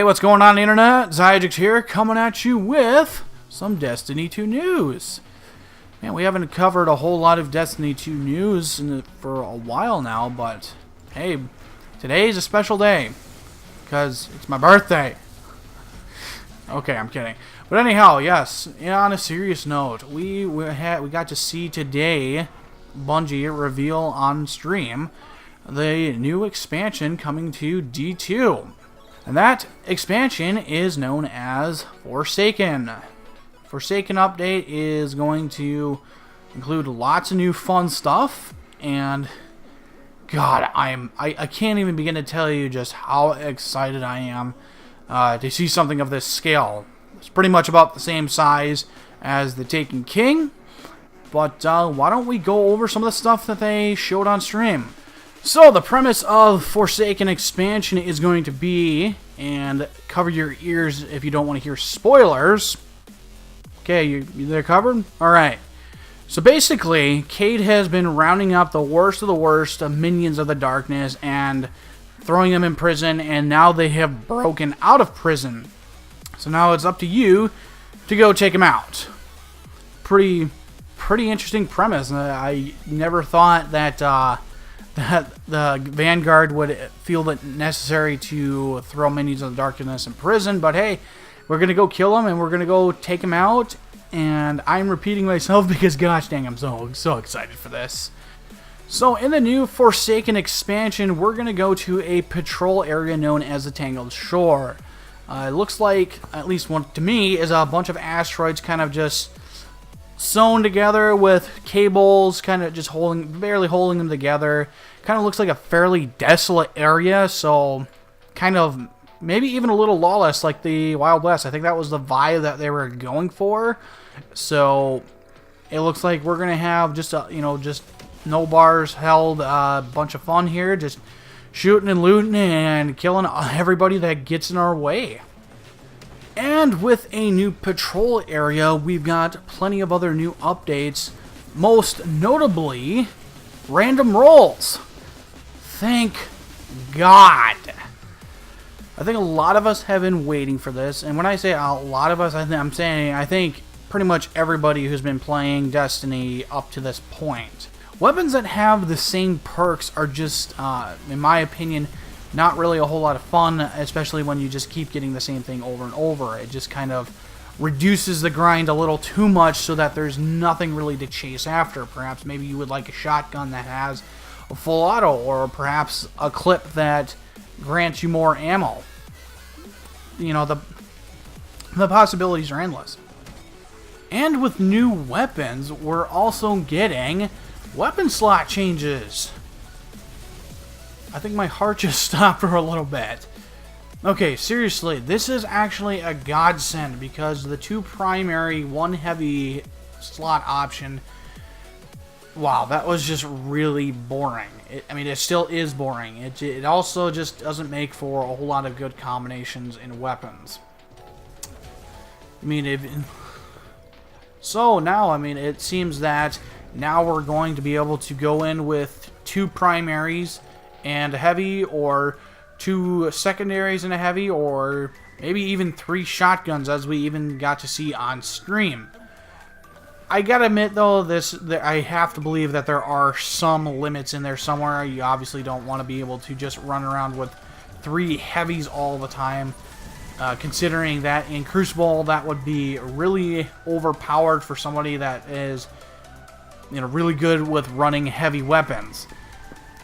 Hey, what's going on, Internet? Xiagax here, coming at you with some Destiny 2 news. Man, we haven't covered a whole lot of Destiny 2 news for a while now, but hey, today's a special day because it's my birthday. Okay, I'm kidding. But anyhow, yes, on a serious note, we got to see today Bungie reveal on stream the new expansion coming to D2. And that expansion is known as Forsaken. Forsaken update is going to include lots of new fun stuff, and God, I can't even begin to tell you just how excited I am to see something of this scale. It's pretty much about the same size as the Taken King, but why don't we go over some of the stuff that they showed on stream? So, the premise of Forsaken expansion is going to be, and cover your ears if you don't want to hear spoilers. Okay, they're covered? Alright. So basically, Cade has been rounding up the worst of the worst of minions of the darkness and throwing them in prison, and now they have broken out of prison. So now it's up to you to go take them out. Pretty interesting premise. I never thought that the Vanguard would feel it necessary to throw minions of the darkness in prison, but hey, we're going to go kill them and we're going to go take them out, and I'm repeating myself because gosh dang, I'm so excited for this. So in the new Forsaken expansion, we're going to go to a patrol area known as the Tangled Shore. It looks like, at least one to me, is a bunch of asteroids kind of just sewn together with cables, kind of just barely holding them together. Kind of looks like a fairly desolate area, so kind of maybe even a little lawless like the Wild West. I think that was the vibe that they were going for. So it looks like we're gonna have just just no bars held, bunch of fun here, just shooting and looting and killing everybody that gets in our way. And with a new patrol area, we've got plenty of other new updates, most notably random rolls. Thank God. I think a lot of us have been waiting for this, and when I say a lot of us, I think pretty much everybody who's been playing Destiny up to this point. Weapons that have the same perks are just, in my opinion, not really a whole lot of fun, especially when you just keep getting the same thing over and over. It just kind of reduces the grind a little too much so that there's nothing really to chase after. Perhaps maybe you would like a shotgun that has a full auto, or perhaps a clip that grants you more ammo. You know, the possibilities are endless. And with new weapons, we're also getting weapon slot changes. I think my heart just stopped for a little bit. Okay, seriously, this is actually a godsend because the two primary, one heavy slot option, wow, that was just really boring. It still is boring. It also just doesn't make for a whole lot of good combinations in weapons. So now, it seems that now we're going to be able to go in with two primaries and a heavy, or two secondaries and a heavy, or maybe even three shotguns, as we even got to see on stream. I gotta admit though, I have to believe that there are some limits in there somewhere. You obviously don't want to be able to just run around with three heavies all the time. Considering that in Crucible that would be really overpowered for somebody that is really good with running heavy weapons.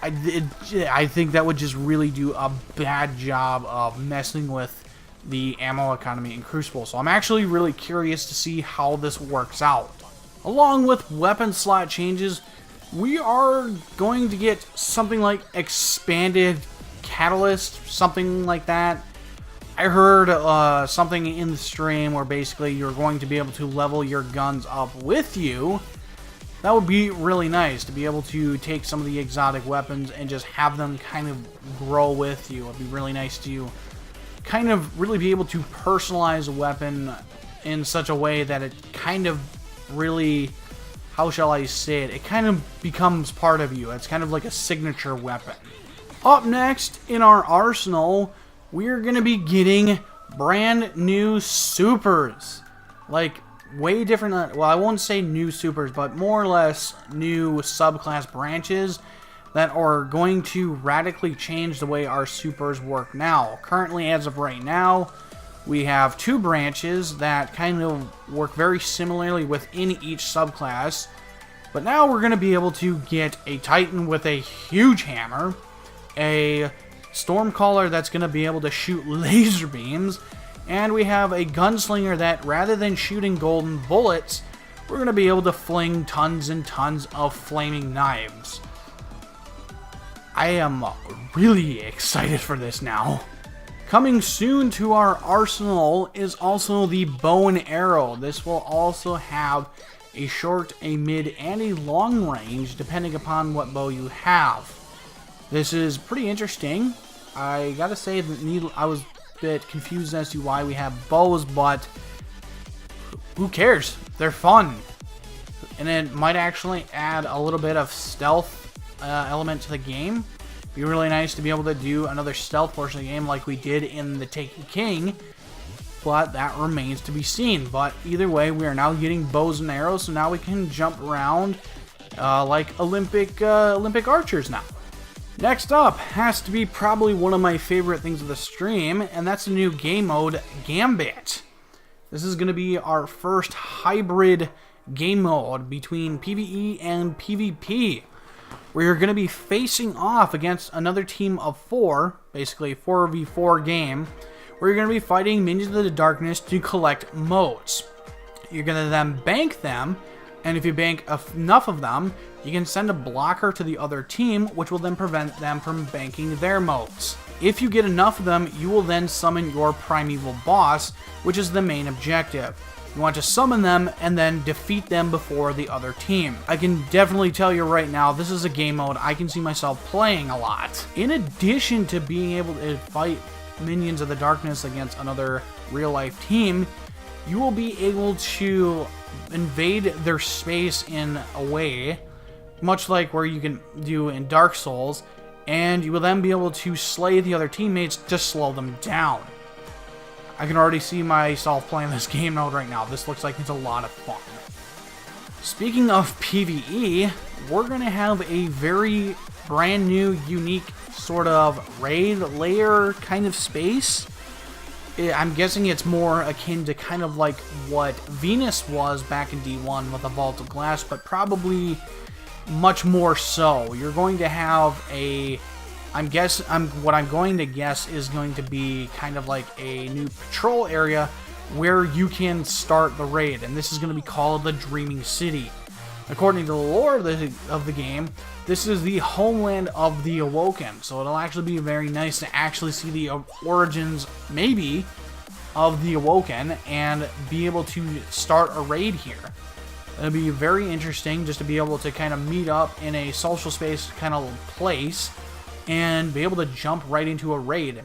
I think that would just really do a bad job of messing with the ammo economy in Crucible. So I'm actually really curious to see how this works out. Along with weapon slot changes, we are going to get something like expanded catalyst, something like that. I heard something in the stream where basically you're going to be able to level your guns up with you. That would be really nice, to be able to take some of the exotic weapons and just have them kind of grow with you. It would be really nice to kind of really be able to personalize a weapon in such a way that it kind of really, how shall I say it, it kind of becomes part of you. It's kind of like a signature weapon. Up next in our arsenal, we're going to be getting brand new supers. Like, way different, well, I won't say new supers, but more or less new subclass branches that are going to radically change the way our supers work now. Currently, as of right now, we have 2 branches that kind of work very similarly within each subclass. But now we're going to be able to get a Titan with a huge hammer, a Stormcaller that's going to be able to shoot laser beams, and we have a Gunslinger that, rather than shooting golden bullets, we're going to be able to fling tons and tons of flaming knives. I am really excited for this now. Coming soon to our arsenal is also the bow and arrow. This will also have a short, a mid, and a long range, depending upon what bow you have. This is pretty interesting. I gotta say that I was a bit confused as to why we have bows, but who cares? They're fun. And it might actually add a little bit of stealth element to the game. Be really nice to be able to do another stealth portion of the game like we did in the Taken King, but that remains to be seen. But either way, we are now getting bows and arrows, so now we can jump around like Olympic archers now. Next up has to be probably one of my favorite things of the stream, and that's the new game mode, Gambit. This is going to be our first hybrid game mode between PvE and PvP, where you're going to be facing off against another team of 4, basically a 4v4 game, where you're going to be fighting minions of the darkness to collect motes. You're going to then bank them, and if you bank enough of them, you can send a blocker to the other team, which will then prevent them from banking their motes. If you get enough of them, you will then summon your primeval boss, which is the main objective. You want to summon them and then defeat them before the other team. I can definitely tell you right now, this is a game mode I can see myself playing a lot. In addition to being able to fight minions of the darkness against another real-life team, you will be able to invade their space in a way, much like where you can do in Dark Souls, and you will then be able to slay the other teammates to slow them down. I can already see myself playing this game mode right now. This looks like it's a lot of fun. Speaking of PvE, we're going to have a very brand new, unique sort of raid layer kind of space. I'm guessing it's more akin to kind of like what Venus was back in D1 with a Vault of Glass, but probably much more so. You're going to have a... what I'm going to guess is going to be kind of like a new patrol area where you can start the raid, and this is going to be called the Dreaming City. According to the lore of the game, this is the homeland of the Awoken, so it'll actually be very nice to actually see the origins, maybe, of the Awoken and be able to start a raid here. It'll be very interesting just to be able to kind of meet up in a social space kind of place and be able to jump right into a raid.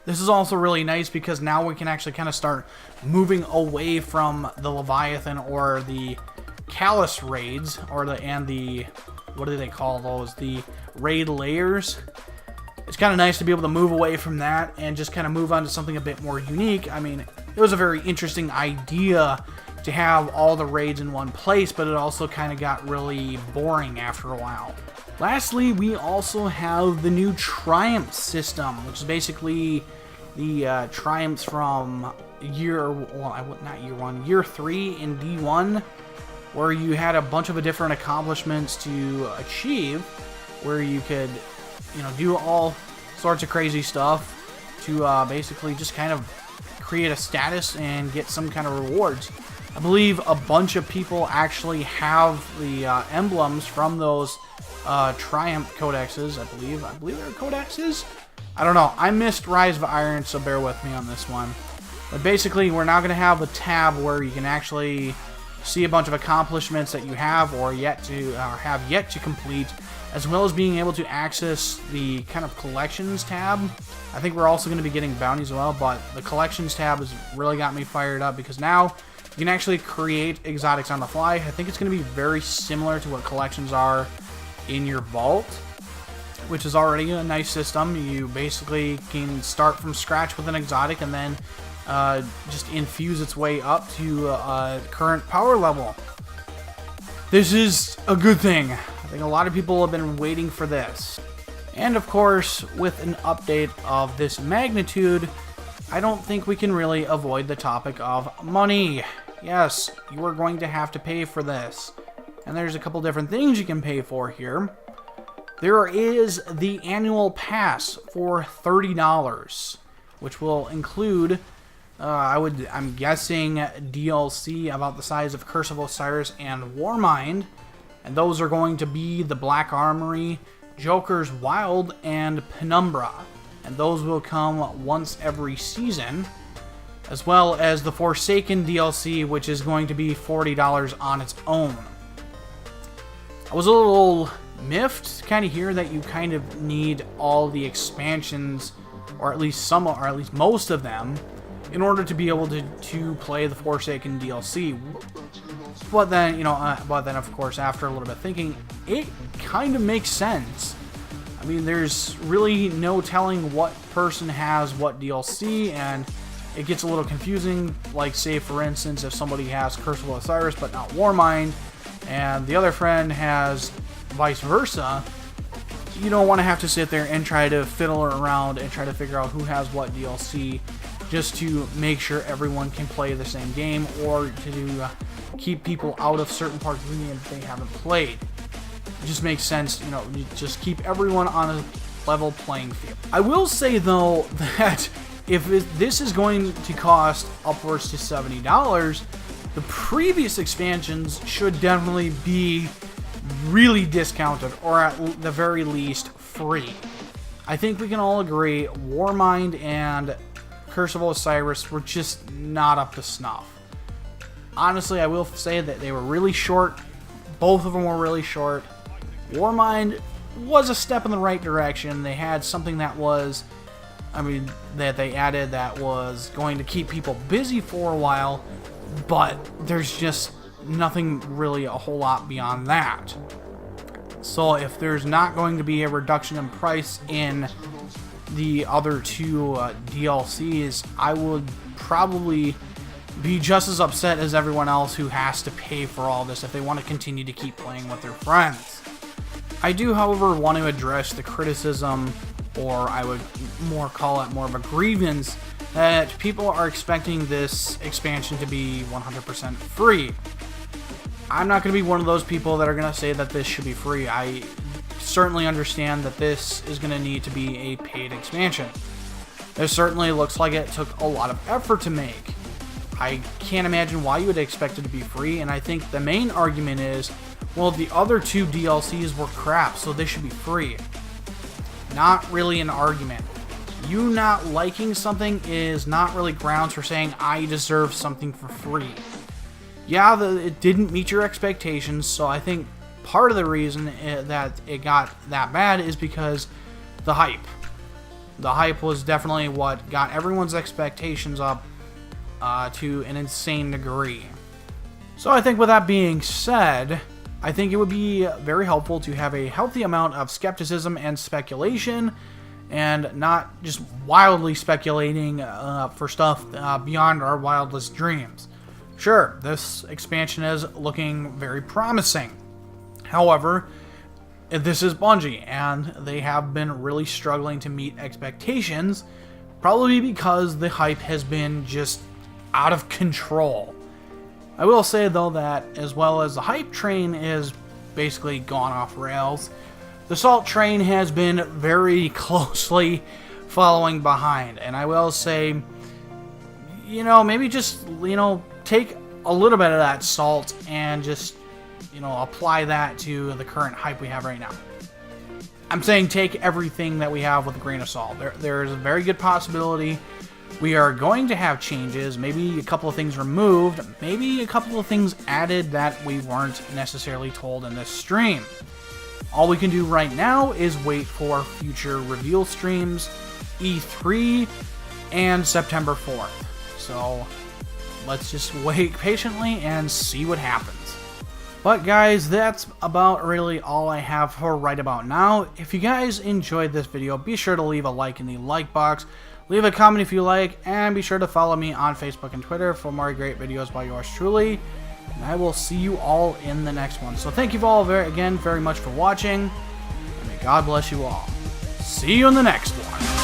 This is also really nice because now we can actually kind of start moving away from the Leviathan or the Callus raids, or what do they call those? The raid layers. It's kind of nice to be able to move away from that and just kind of move on to something a bit more unique. I mean, it was a very interesting idea to have all the raids in one place, but it also kind of got really boring after a while. Lastly, we also have the new Triumph system, which is basically the Triumphs from year 3 in D1, where you had a bunch of different accomplishments to achieve, where you could, do all sorts of crazy stuff to basically just kind of create a status and get some kind of rewards. I believe a bunch of people actually have the emblems from those Triumph codexes. I believe they're codexes? I don't know. I missed Rise of Iron, so bear with me on this one. But basically, we're now going to have a tab where you can actually see a bunch of accomplishments that you have or have yet to complete, as well as being able to access the kind of collections tab. I think we're also going to be getting bounties as well, but the collections tab has really got me fired up because now you can actually create exotics on the fly. I think it's going to be very similar to what collections are in your vault. which is already a nice system. You basically can start from scratch with an exotic and then just infuse its way up to current power level. This is a good thing. I think a lot of people have been waiting for this. And of course, with an update of this magnitude, I don't think we can really avoid the topic of money. Yes, you are going to have to pay for this. And there's a couple different things you can pay for here. There is the annual pass for $30, which will include, I'm guessing, DLC about the size of Curse of Osiris and Warmind. And those are going to be the Black Armory, Joker's Wild, and Penumbra. And those will come once every season, as well as the Forsaken DLC, which is going to be $40 on its own. I was a little miffed to kind of hear that you kind of need all the expansions, or at least some, or at least most of them, in order to be able to play the Forsaken DLC. But then, of course, after a little bit thinking, it kind of makes sense. I mean, there's really no telling what person has what DLC, and it gets a little confusing. Like, say, for instance, if somebody has Curse of Osiris but not Warmind, and the other friend has vice versa, you don't want to have to sit there and try to fiddle around and try to figure out who has what DLC just to make sure everyone can play the same game, or to keep people out of certain parts of the game that they haven't played. It just makes sense, you just keep everyone on a level playing field. I will say, though, that if this is going to cost upwards to $70, the previous expansions should definitely be really discounted, or at the very least free. I think we can all agree Warmind and Curse of Osiris were just not up to snuff. Honestly, I will say that they were really short. Both of them were really short. Warmind was a step in the right direction. They had something that was, that they added that was going to keep people busy for a while, but there's just nothing really a whole lot beyond that. So if there's not going to be a reduction in price in the other two DLCs, I would probably be just as upset as everyone else who has to pay for all this if they want to continue to keep playing with their friends. I do, however, want to address the criticism, or I would call it more of a grievance, that people are expecting this expansion to be 100% free. I'm not going to be one of those people that are going to say that this should be free. I certainly understand that this is going to need to be a paid expansion. It certainly looks like it took a lot of effort to make. I can't imagine why you would expect it to be free, and I think the main argument is, well, the other two DLCs were crap, so they should be free. Not really an argument. You not liking something is not really grounds for saying, I deserve something for free. Yeah, it didn't meet your expectations, so I think part of the reason that it got that bad is because the hype. The hype was definitely what got everyone's expectations up to an insane degree. So I think with that being said, I think it would be very helpful to have a healthy amount of skepticism and speculation, and not just wildly speculating for stuff beyond our wildest dreams. Sure, this expansion is looking very promising. However, this is Bungie, and they have been really struggling to meet expectations, probably because the hype has been just out of control. I will say, though, that as well as the hype train is basically gone off rails, the salt train has been very closely following behind. And I will say, maybe just, take a little bit of that salt and just, apply that to the current hype we have right now. I'm saying take everything that we have with a grain of salt. There's a very good possibility we are going to have changes, maybe a couple of things removed, maybe a couple of things added that we weren't necessarily told in this stream. All we can do right now is wait for future reveal streams, E3, and September 4th. So let's just wait patiently and see what happens. But guys, that's about really all I have for right about now. If you guys enjoyed this video, be sure to leave a like in the like box. Leave a comment if you like, and be sure to follow me on Facebook and Twitter for more great videos by yours truly. And I will see you all in the next one. So thank you all very much for watching, and may God bless you all. See you in the next one.